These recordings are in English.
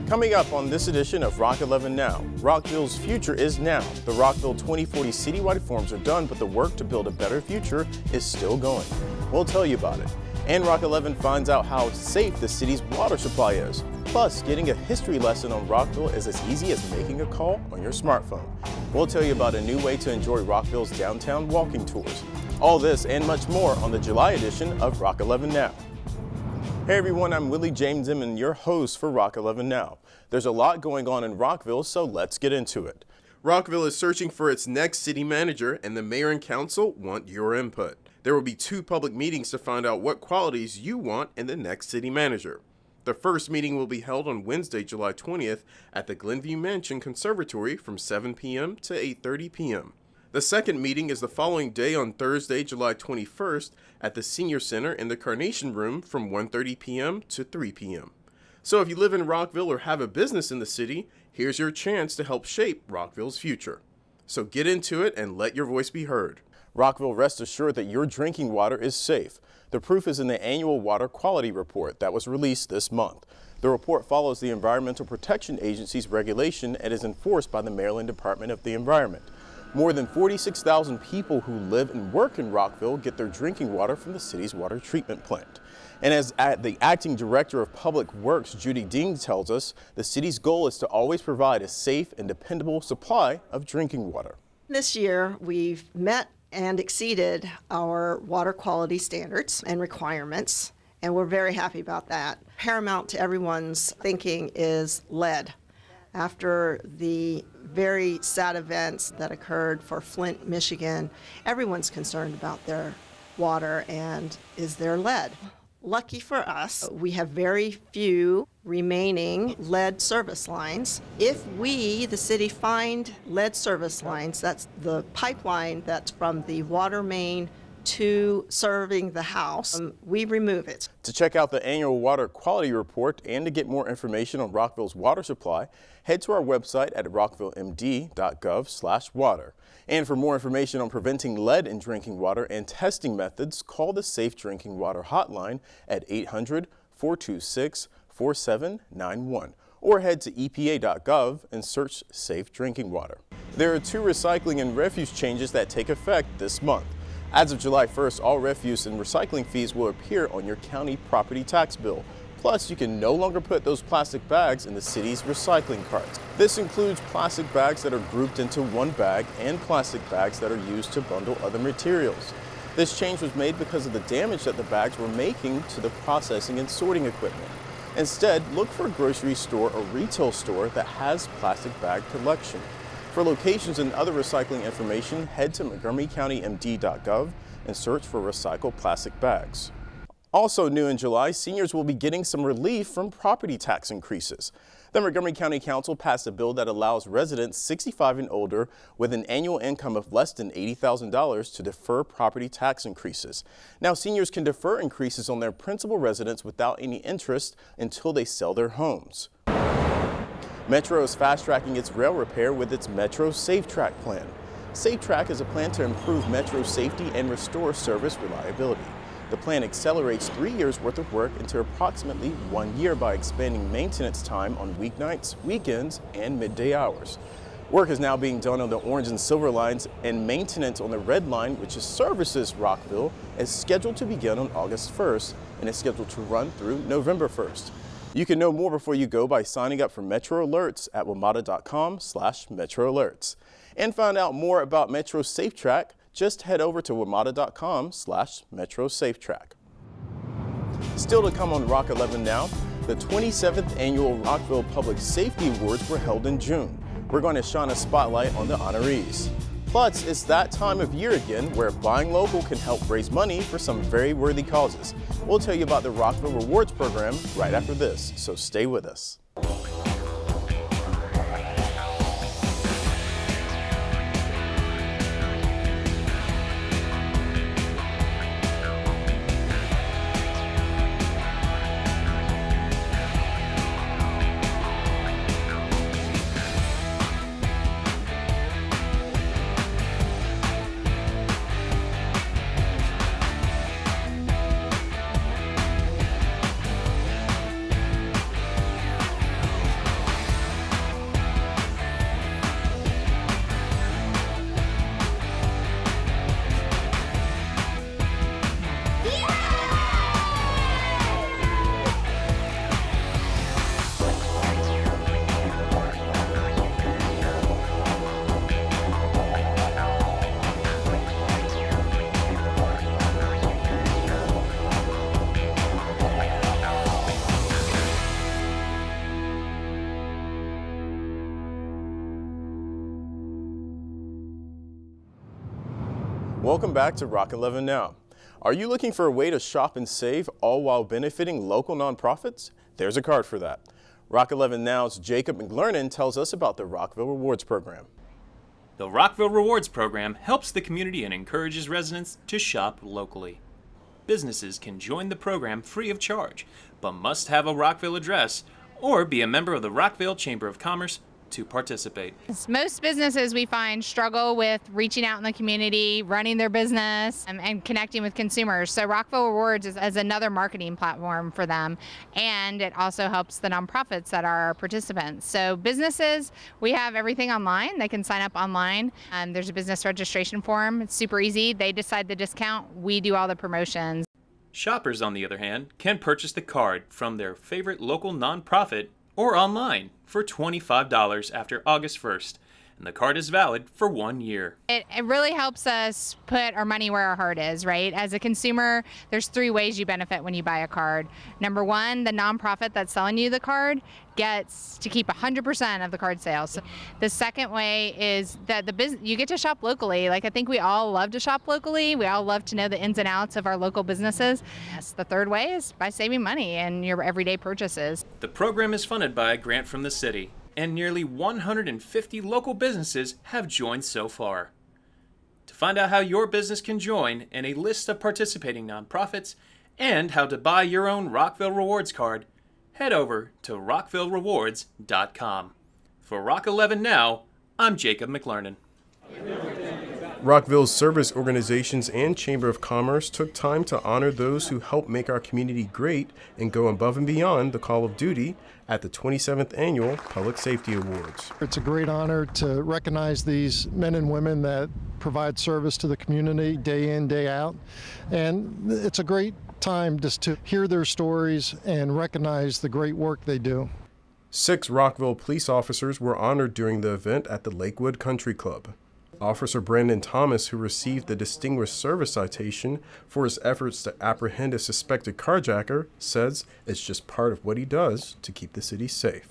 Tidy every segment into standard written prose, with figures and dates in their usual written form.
Coming up on this edition of Rock11 Now, Rockville's future is now. The Rockville 2040 citywide forms are done, but the work to build a better future is still going. We'll tell you about it. And Rock11 finds out how safe the city's water supply is. Plus, getting a history lesson on Rockville is as easy as making a call on your smartphone. We'll tell you about a new way to enjoy Rockville's downtown walking tours. All this and much more on the July edition of Rock11 Now. Hey everyone, I'm Willie James Inman, your host for Rock11 Now. There's a lot going on in Rockville, so let's get into it. Rockville is searching for its next city manager, and the mayor and council want your input. There will be 2 public meetings to find out what qualities you want in the next city manager. The first meeting will be held on Wednesday, July 20th at the Glenview Mansion Conservatory from 7 p.m. to 8:30 p.m. The second meeting is the following day on Thursday, July 21st at the Senior Center in the Carnation Room from 1:30 p.m. to 3 p.m. So if you live in Rockville or have a business in the city, here's your chance to help shape Rockville's future. So get into it and let your voice be heard. Rockville, rest assured that your drinking water is safe. The proof is in the annual water quality report that was released this month. The report follows the Environmental Protection Agency's regulation and is enforced by the Maryland Department of the Environment. More than 46,000 people who live and work in Rockville get their drinking water from the city's water treatment plant. And as the acting director of Public Works, Judy Dean, tells us, the city's goal is to always provide a safe and dependable supply of drinking water. This year, we've met and exceeded our water quality standards and requirements, and we're very happy about that. Paramount to everyone's thinking is lead. After the very sad events that occurred for Flint, Michigan, everyone's concerned about their water and is there lead. Lucky for us, we have very few remaining lead service lines. If we, the city, find lead service lines, that's the pipeline that's from the water main to serving the house, we remove it. To check out the annual water quality report and to get more information on Rockville's water supply, head to our website at rockvillemd.gov/water. And for more information on preventing lead in drinking water and testing methods, call the Safe Drinking Water Hotline at 800-426-4791 or head to epa.gov and search Safe Drinking Water. There are 2 recycling and refuse changes that take effect this month. As of July 1st, all refuse and recycling fees will appear on your county property tax bill. Plus, you can no longer put those plastic bags in the city's recycling carts. This includes plastic bags that are grouped into one bag and plastic bags that are used to bundle other materials. This change was made because of the damage that the bags were making to the processing and sorting equipment. Instead, look for a grocery store or retail store that has plastic bag collection. For locations and other recycling information, head to montgomerycountymd.gov and search for recycled plastic bags. Also new in July, seniors will be getting some relief from property tax increases. The Montgomery County Council passed a bill that allows residents 65 and older with an annual income of less than $80,000 to defer property tax increases. Now, seniors can defer increases on their principal residence without any interest until they sell their homes. Metro is fast-tracking its rail repair with its Metro Safe Track plan. Safe Track is a plan to improve Metro safety and restore service reliability. The plan accelerates 3 years' worth of work into approximately 1 year by expanding maintenance time on weeknights, weekends, and midday hours. Work is now being done on the orange and silver lines, and maintenance on the red line, which services Rockville, is scheduled to begin on August 1st and is scheduled to run through November 1st. You can know more before you go by signing up for Metro Alerts at WMATA.com/Metro Alerts. And find out more about Metro Safe Track, just head over to WMATA.com/Metro Safe Track. Still to come on Rock11 Now, the 27th annual Rockville Public Safety Awards were held in June. We're going to shine a spotlight on the honorees. Plus, it's that time of year again where buying local can help raise money for some very worthy causes. We'll tell you about the Rockville Rewards program right after this, so stay with us. Welcome back to Rock11 Now. Are you looking for a way to shop and save, all while benefiting local nonprofits? There's a card for that. Rock11 Now's Jacob McLernan tells us about the Rockville Rewards Program. The Rockville Rewards Program helps the community and encourages residents to shop locally. Businesses can join the program free of charge, but must have a Rockville address or be a member of the Rockville Chamber of Commerce to participate. Most businesses we find struggle with reaching out in the community, running their business, and connecting with consumers. So Rockville Rewards is another marketing platform for them, and it also helps the nonprofits that are our participants. So businesses, we have everything online. They can sign up online. There's a business registration form. It's super easy. They decide the discount. We do all the promotions. Shoppers, on the other hand, can purchase the card from their favorite local nonprofit or online for $25 after August 1st, and the card is valid for 1 year. It really helps us put our money where our heart is, right? As a consumer, there's 3 ways you benefit when you buy a card. Number 1, the nonprofit that's selling you the card gets to keep 100% of the card sales. The second way is that you get to shop locally. Like, I think we all love to shop locally. We all love to know the ins and outs of our local businesses. Yes, the third way is by saving money in your everyday purchases. The program is funded by a grant from the city, and nearly 150 local businesses have joined so far. To find out how your business can join and a list of participating nonprofits and how to buy your own Rockville Rewards card, head over to rockvillerewards.com. For Rock11 Now, I'm Jacob McLernan. Rockville's service organizations and Chamber of Commerce took time to honor those who help make our community great and go above and beyond the call of duty at the 27th Annual Public Safety Awards. It's a great honor to recognize these men and women that provide service to the community day in, day out. And it's a great time just to hear their stories and recognize the great work they do. 6 Rockville police officers were honored during the event at the Lakewood Country Club. Officer Brandon Thomas, who received the Distinguished Service Citation for his efforts to apprehend a suspected carjacker, says it's just part of what he does to keep the city safe.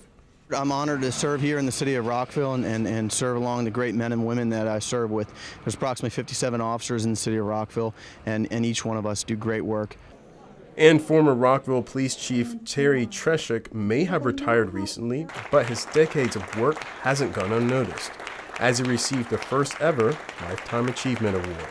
I'm honored to serve here in the city of Rockville and serve along the great men and women that I serve with. There's approximately 57 officers in the city of Rockville, and each one of us do great work. And former Rockville Police Chief Terry Treshik may have retired recently, but his decades of work hasn't gone unnoticed, as he received the first ever Lifetime Achievement Award.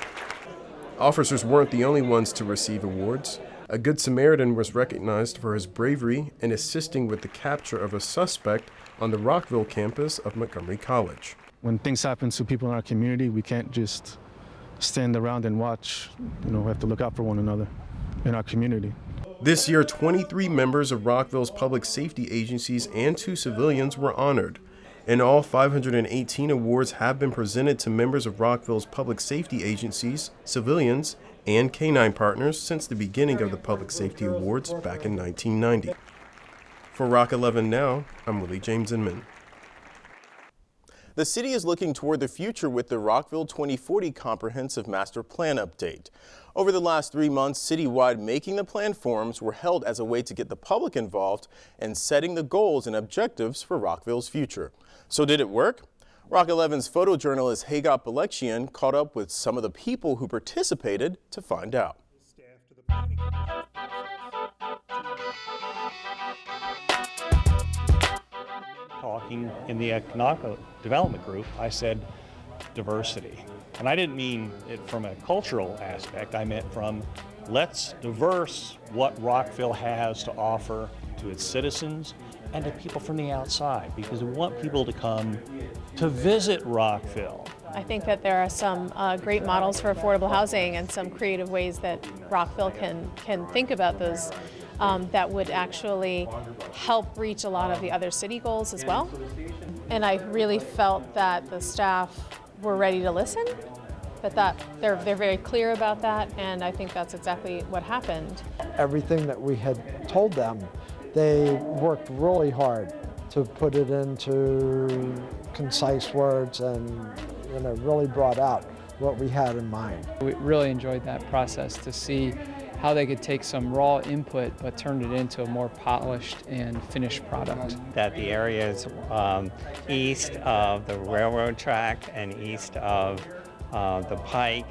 Officers weren't the only ones to receive awards. A Good Samaritan was recognized for his bravery in assisting with the capture of a suspect on the Rockville campus of Montgomery College. When things happen to people in our community, we can't just stand around and watch. We have to look out for one another in our community. This year, 23 members of Rockville's public safety agencies and 2 civilians were honored. In all, 518 awards have been presented to members of Rockville's public safety agencies, civilians, and K-9 partners since the beginning of the Public Safety Awards back in 1990. For Rock11 Now, I'm Willie James Inman. The city is looking toward the future with the Rockville 2040 Comprehensive Master Plan update. Over the last 3 months, citywide Making the Plan forums were held as a way to get the public involved in setting the goals and objectives for Rockville's future. So did it work? Rock11's photojournalist Hagot Balexian caught up with some of the people who participated to find out. Talking in the economic development group, I said diversity. And I didn't mean it from a cultural aspect. I meant from let's diverse what Rockville has to offer to its citizens and to people from the outside, because we want people to come to visit Rockville. I think that there are some great models for affordable housing and some creative ways that Rockville can think about those that would actually help reach a lot of the other city goals as well. And I really felt that the staff were ready to listen, that they're very clear about that, and I think that's exactly what happened. Everything that we had told them, they worked really hard to put it into concise words and really brought out what we had in mind. We really enjoyed that process to see how they could take some raw input but turn it into a more polished and finished product. That the areas east of the railroad track and east of the Pike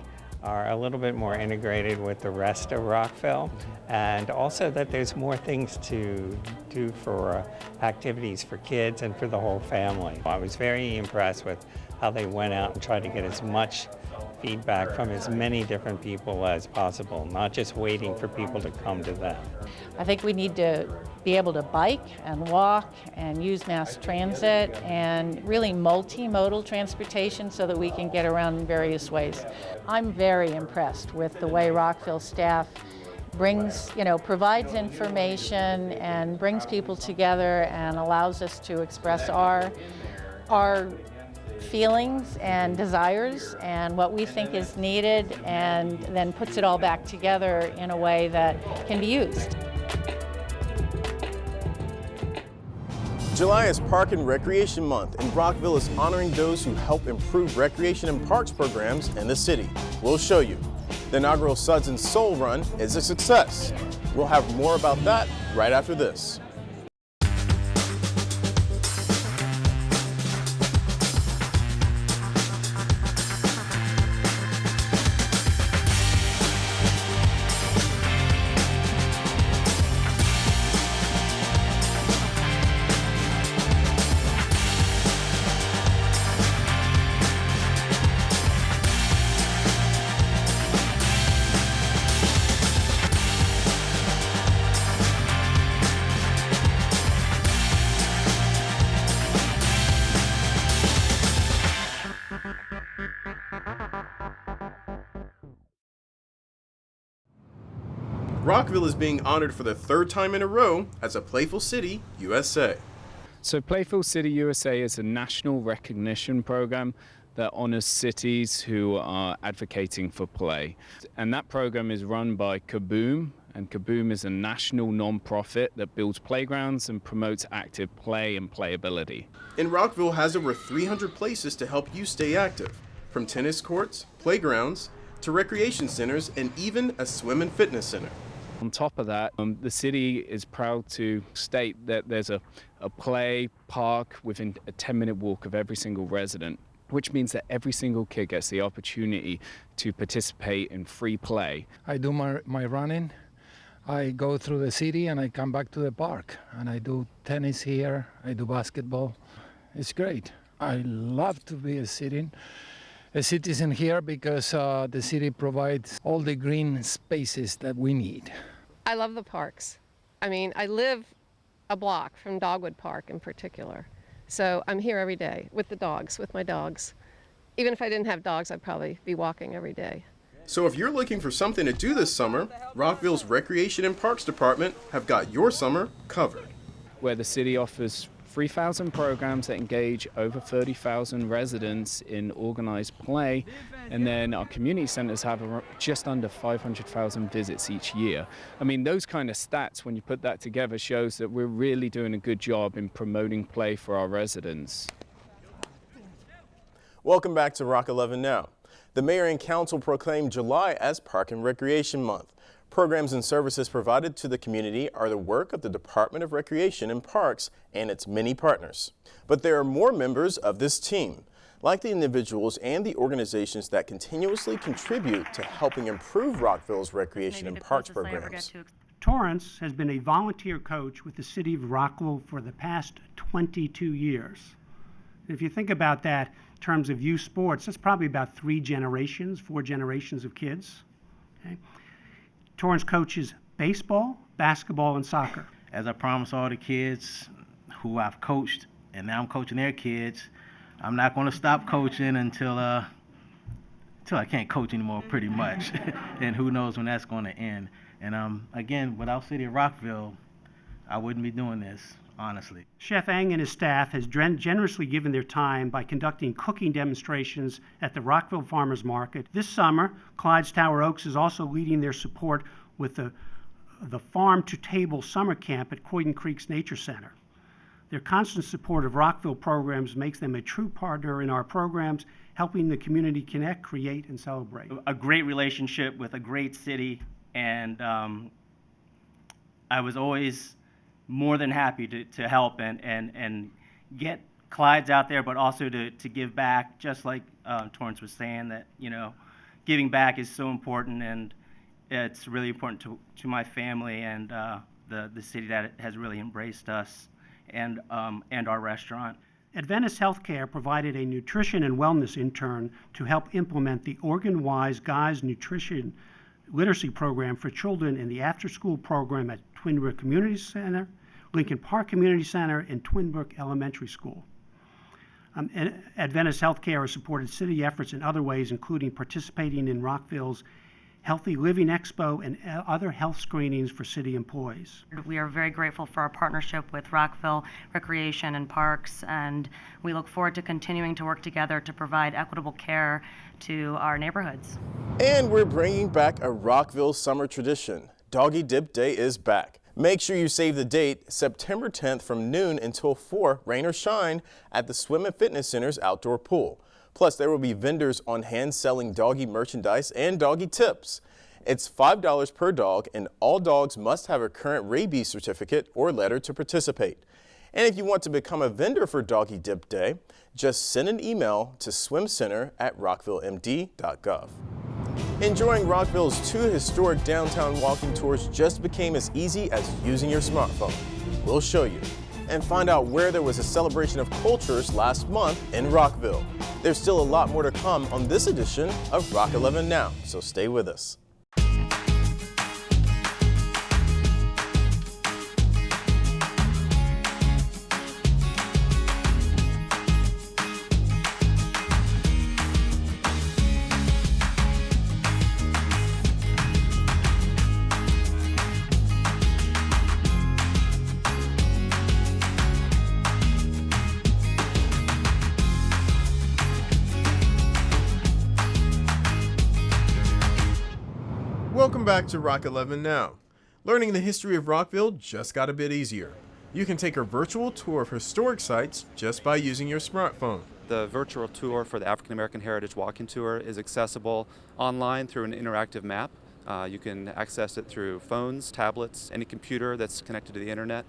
are a little bit more integrated with the rest of Rockville, and also that there's more things to do for activities for kids and for the whole family. I was very impressed with how they went out and tried to get as much feedback from as many different people as possible, not just waiting for people to come to them. I think we need to be able to bike and walk and use mass transit and really multimodal transportation so that we can get around in various ways. I'm very impressed with the way Rockville staff provides information and brings people together and allows us to express our feelings and desires and what we think is needed, and then puts it all back together in a way that can be used. July is Park and Recreation Month, and Rockville is honoring those who help improve recreation and parks programs in the city. We'll show you. The inaugural Suds and Soul Run is a success. We'll have more about that right after this. Rockville is being honored for the third time in a row as a Playful City USA. So Playful City USA is a national recognition program that honors cities who are advocating for play. And that program is run by Kaboom, and Kaboom is a national nonprofit that builds playgrounds and promotes active play and playability. And Rockville has over 300 places to help you stay active, from tennis courts, playgrounds, to recreation centers, and even a swim and fitness center. On top of that, the city is proud to state that there's a play park within a 10-minute walk of every single resident, which means that every single kid gets the opportunity to participate in free play. I do my running. I go through the city and I come back to the park, and I do tennis here, I do basketball. It's great. I love to be a citizen here because the city provides all the green spaces that we need. I love the parks. I mean, I live a block from Dogwood Park in particular. So I'm here every day with my dogs. Even if I didn't have dogs, I'd probably be walking every day. So if you're looking for something to do this summer, Rockville's Recreation and Parks Department have got your summer covered. Where the city offers 3,000 programs that engage over 30,000 residents in organized play, and then our community centers have just under 500,000 visits each year. I mean, those kind of stats, when you put that together, shows that we're really doing a good job in promoting play for our residents. Welcome back to Rock11 Now. The mayor and council proclaimed July as Park and Recreation Month. Programs and services provided to the community are the work of the Department of Recreation and Parks and its many partners. But there are more members of this team, like the individuals and the organizations that continuously contribute to helping improve Rockville's recreation and parks programs. Torrance has been a volunteer coach with the city of Rockville for the past 22 years. If you think about that in terms of youth sports, that's probably about 4 generations of kids. Okay? Torrance coaches baseball, basketball, and soccer. As I promised all the kids who I've coached, and now I'm coaching their kids, I'm not going to stop coaching until I can't coach anymore, pretty much. And who knows when that's going to end. And again, without City of Rockville, I wouldn't be doing this, honestly. Chef Ang and his staff has generously given their time by conducting cooking demonstrations at the Rockville Farmers Market. This summer, Clyde's Tower Oaks is also leading their support with the Farm to Table summer camp at Croydon Creek's Nature Center. Their constant support of Rockville programs makes them a true partner in our programs, helping the community connect, create, and celebrate. A great relationship with a great city, and I was always more than happy to help and get Clyde's out there, but also to give back, just like Torrance was saying, that, you know, giving back is so important, and it's really important to my family and the city that has really embraced us and our restaurant. Adventist Healthcare provided a nutrition and wellness intern to help implement the Oregon-Wise Guys Nutrition Literacy Program for children in the after-school program at Twin Brook Community Center, Lincoln Park Community Center, and Twin Brook Elementary School. Adventist Healthcare has supported city efforts in other ways, including participating in Rockville's Healthy Living Expo and other health screenings for city employees. We are very grateful for our partnership with Rockville Recreation and Parks, and we look forward to continuing to work together to provide equitable care to our neighborhoods. And we're bringing back a Rockville summer tradition. Doggy Dip Day is back. Make sure you save the date, September 10th from noon until 4, rain or shine, at the Swim and Fitness Center's outdoor pool. Plus, there will be vendors on hand selling doggy merchandise and doggy tips. It's $5 per dog, and all dogs must have a current rabies certificate or letter to participate. And if you want to become a vendor for Doggy Dip Day, just send an email to swimcenter@rockvillemd.gov. Enjoying Rockville's 2 historic downtown walking tours just became as easy as using your smartphone. We'll show you. And find out where there was a celebration of cultures last month in Rockville. There's still a lot more to come on this edition of Rock11 Now, so stay with us. Welcome back to Rock11 Now. Learning the history of Rockville just got a bit easier. You can take a virtual tour of historic sites just by using your smartphone. The virtual tour for the African American Heritage Walking Tour is accessible online through an interactive map. You can access it through phones, tablets, any computer that's connected to the internet.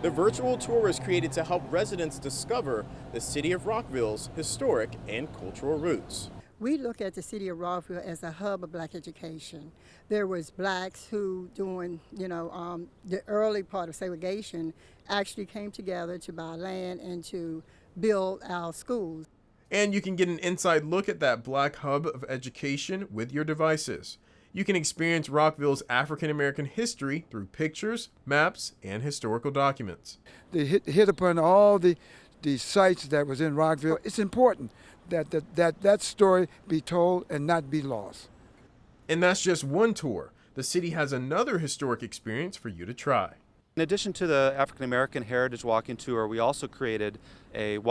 The virtual tour was created to help residents discover the city of Rockville's historic and cultural roots. We look at the city of Rockville as a hub of black education. There was blacks who, during the early part of segregation, actually came together to buy land and to build our schools. And you can get an inside look at that black hub of education with your devices. You can experience Rockville's African American history through pictures, maps, and historical documents. They hit upon all the sites that was in Rockville. It's important that story be told and not be lost. And that's just one tour. The city has another historic experience for you to try. In addition to the African American Heritage Walking Tour, we also created an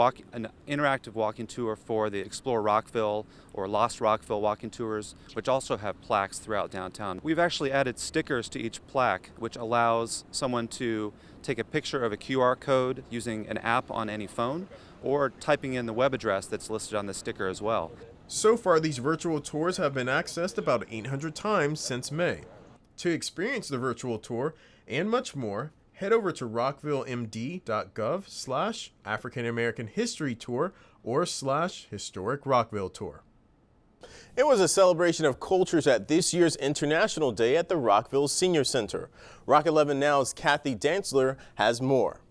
interactive walking tour for the Explore Rockville or Lost Rockville walking tours, which also have plaques throughout downtown. We've actually added stickers to each plaque, which allows someone to take a picture of a QR code using an app on any phone or typing in the web address that's listed on the sticker as well. So far, these virtual tours have been accessed about 800 times since May. To experience the virtual tour and much more, head over to rockvillemd.gov/African American History Tour or /Historic Rockville Tour. It was a celebration of cultures at this year's International Day at the Rockville Senior Center. Rock11 Now's Kathy Dantzler has more.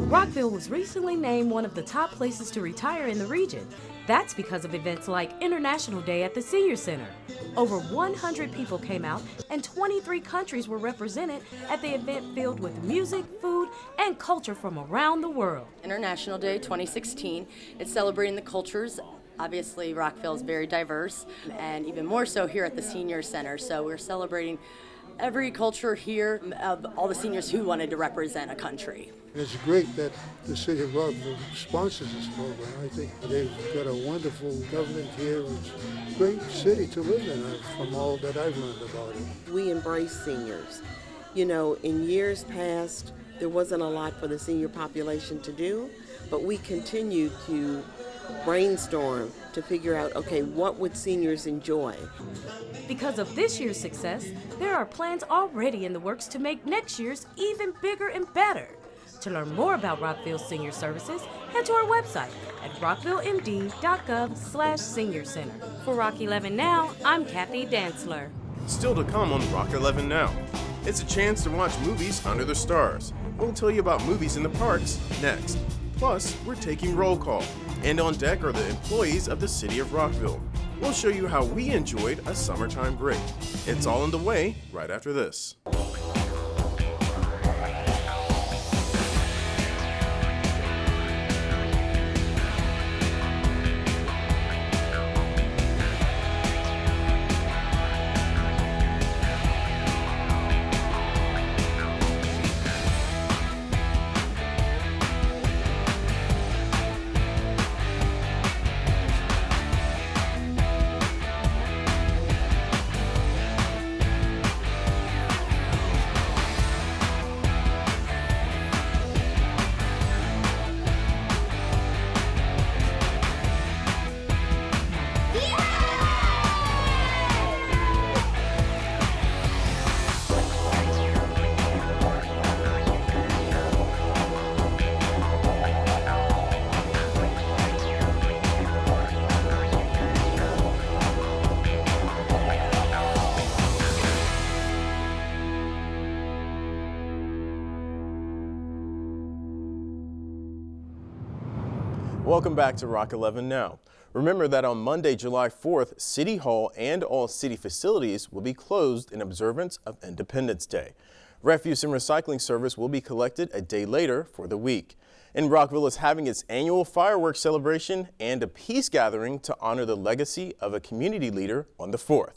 Rockville was recently named one of the top places to retire in the region. That's because of events like International Day at the Senior Center. Over 100 people came out and 23 countries were represented at the event filled with music, food, and culture from around the world. International Day 2016, it's celebrating the cultures. Obviously, Rockville is very diverse, and even more so here at the Senior Center. So we're celebrating every culture here of all the seniors who wanted to represent a country. It's great that the city of Rockville sponsors this program. I think they've got a wonderful government here. It's a great city to live in from all that I've learned about it. We embrace seniors. You know, in years past, there wasn't a lot for the senior population to do, but we continue to brainstorm to figure out, okay, what would seniors enjoy? Because of this year's success, there are plans already in the works to make next year's even bigger and better. To learn more about Rockville Senior Services, head to our website at rockvillemd.gov/senior center. For Rock 11 Now, I'm Kathy Dantzler. Still to come on Rock 11 Now. It's a chance to watch movies under the stars. We'll tell you about movies in the parks next. Plus, we're taking roll call. And on deck are the employees of the city of Rockville. We'll show you how we enjoyed a summertime break. It's all on the way right after this. Welcome back to Rock 11 Now. Remember that on Monday, July 4th, City Hall and all city facilities will be closed in observance of Independence Day. Refuse and recycling service will be collected a day later for the week. And Rockville is having its annual fireworks celebration and a peace gathering to honor the legacy of a community leader on the 4th.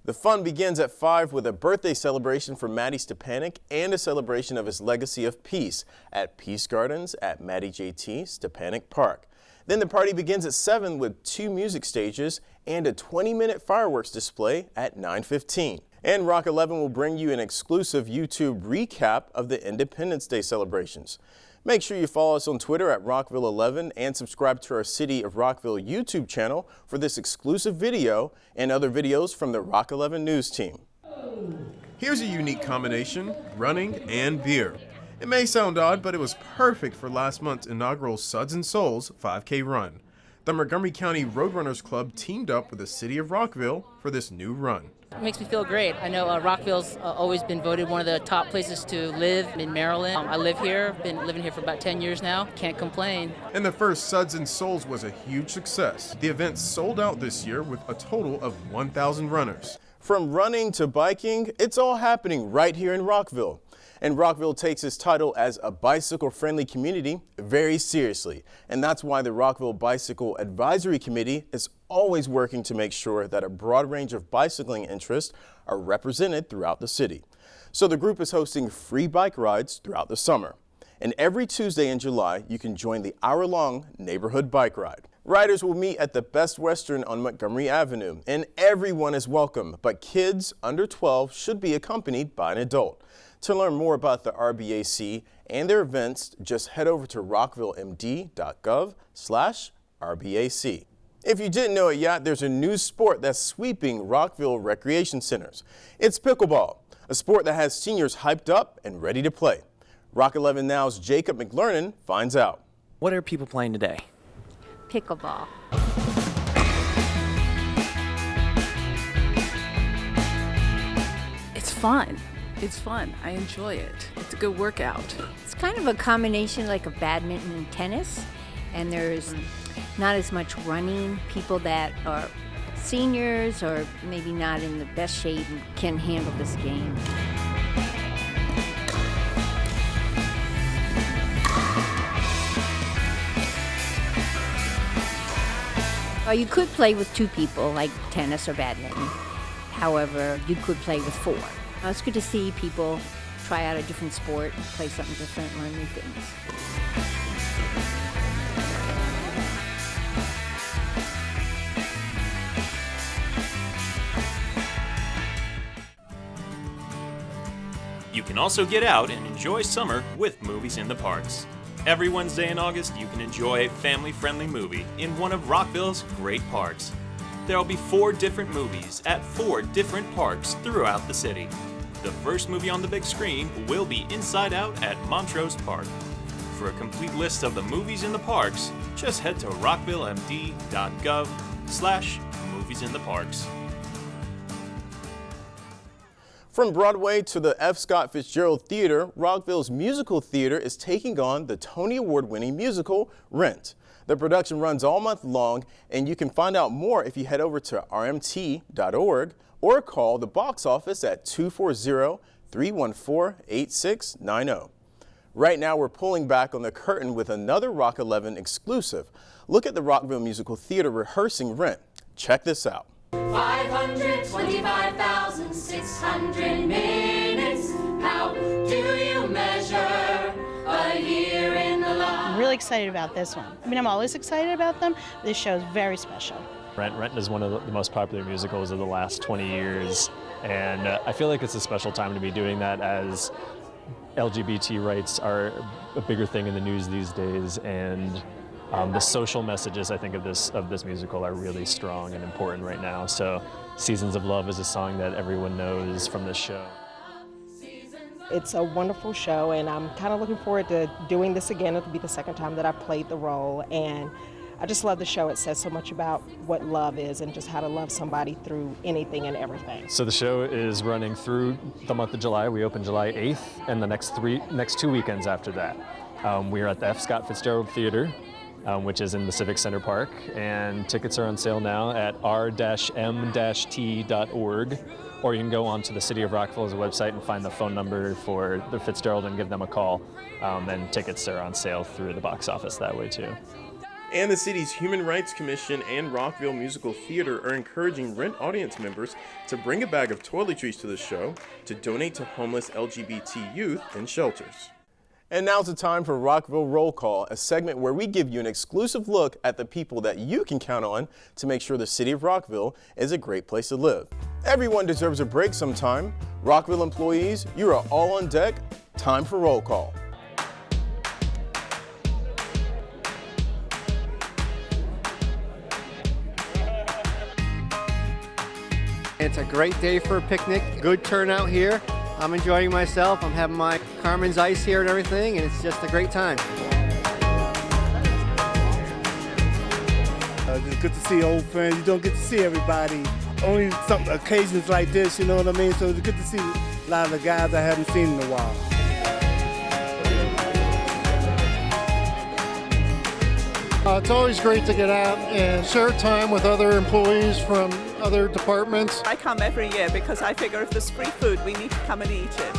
The fun begins at 5 with a birthday celebration for Maddie Stepanek and a celebration of his legacy of peace at Peace Gardens at Maddie J.T. Stepanek Park. Then the party begins at 7 with 2 music stages and a 20-minute fireworks display at 9:15. And Rock 11 will bring you an exclusive YouTube recap of the Independence Day celebrations. Make sure you follow us on Twitter at Rockville11 and subscribe to our City of Rockville YouTube channel for this exclusive video and other videos from the Rock 11 News team. Here's a unique combination, running and beer. It may sound odd, but it was perfect for last month's inaugural Suds and Souls 5K run. The Montgomery County Roadrunners Club teamed up with the City of Rockville for this new run. It makes me feel great. I know Rockville's always been voted one of the top places to live in Maryland. I live here, been living here for about 10 years now. Can't complain. And the first Suds and Souls was a huge success. The event sold out this year with a total of 1,000 runners. From running to biking, it's all happening right here in Rockville. And Rockville takes its title as a bicycle-friendly community very seriously. And that's why the Rockville Bicycle Advisory Committee is always working to make sure that a broad range of bicycling interests are represented throughout the city. So the group is hosting free bike rides throughout the summer. And every Tuesday in July, you can join the hour-long neighborhood bike ride. Riders will meet at the Best Western on Montgomery Avenue, and everyone is welcome, but kids under 12 should be accompanied by an adult. To learn more about the RBAC and their events, just head over to rockvillemd.gov/RBAC. If you didn't know it yet, there's a new sport that's sweeping Rockville recreation centers. It's pickleball, a sport that has seniors hyped up and ready to play. Rock 11 Now's Jacob McLernan finds out. What are people playing today? Pickleball. It's fun. It's fun. I enjoy it. It's a good workout. It's kind of a combination like of badminton and tennis, and there's not as much running. People that are seniors or maybe not in the best shape can handle this game. You could play with 2 people like tennis or badminton. However, you could play with 4. It's good to see people try out a different sport, play something different, learn new things. You can also get out and enjoy summer with movies in the parks. Every Wednesday in August, you can enjoy a family-friendly movie in one of Rockville's great parks. There will be 4 different movies at 4 different parks throughout the city. The first movie on the big screen will be Inside Out at Montrose Park. For a complete list of the movies in the parks, just head to rockvillemd.gov/moviesintheparks. From Broadway to the F. Scott Fitzgerald Theater, Rockville's musical theater is taking on the Tony Award-winning musical, Rent. The production runs all month long, and you can find out more if you head over to rmt.org or call the box office at 240-314-8690. Right now, we're pulling back on the curtain with another Rock11 exclusive. Look at the Rockville Musical Theater rehearsing Rent. Check this out. 525,600 minutes. How do you measure a year in the life? I'm really excited about this one. I mean, I'm always excited about them. This show is very special. Rent is one of the most popular musicals of the last 20 years, and I feel like it's a special time to be doing that, as LGBT rights are a bigger thing in the news these days, and the social messages, I think, of this musical are really strong and important right now. So Seasons of Love is a song that everyone knows from this show. It's a wonderful show, and I'm kind of looking forward to doing this again. It'll be the second time that I've played the role, and I just love the show. It says so much about what love is and just how to love somebody through anything and everything. So the show is running through the month of July. We open July 8th, and the next 2 weekends after that. We are at the F. Scott Fitzgerald Theater, which is in the Civic Center Park, and tickets are on sale now at r-m-t.org, or you can go onto the City of Rockville's website and find the phone number for the Fitzgerald and give them a call, and tickets are on sale through the box office that way too. And the city's Human Rights Commission and Rockville Musical Theater are encouraging Rent audience members to bring a bag of toiletries to the show to donate to homeless LGBT youth in shelters. And now's the time for Rockville Roll Call, a segment where we give you an exclusive look at the people that you can count on to make sure the city of Rockville is a great place to live. Everyone deserves a break sometime. Rockville employees, you are all on deck. Time for Roll Call. It's a great day for a picnic. Good turnout here. I'm enjoying myself. I'm having my Carmen's Ice here and everything, and it's just a great time. It's good to see old friends. You don't get to see everybody. Only some occasions like this, you know what I mean? So it's good to see a lot of the guys I haven't seen in a while. It's always great to get out and share time with other employees from other departments. I come every year because I figure if there's free food, we need to come and eat it.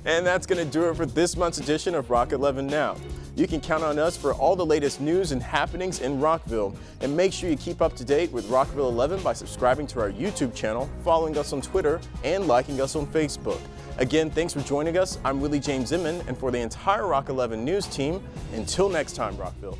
And that's going to do it for this month's edition of Rock11 Now. You can count on us for all the latest news and happenings in Rockville. And make sure you keep up to date with Rockville 11 by subscribing to our YouTube channel, following us on Twitter, and liking us on Facebook. Again, thanks for joining us. I'm Willie James Inman, and for the entire Rock11 News team, until next time, Rockville.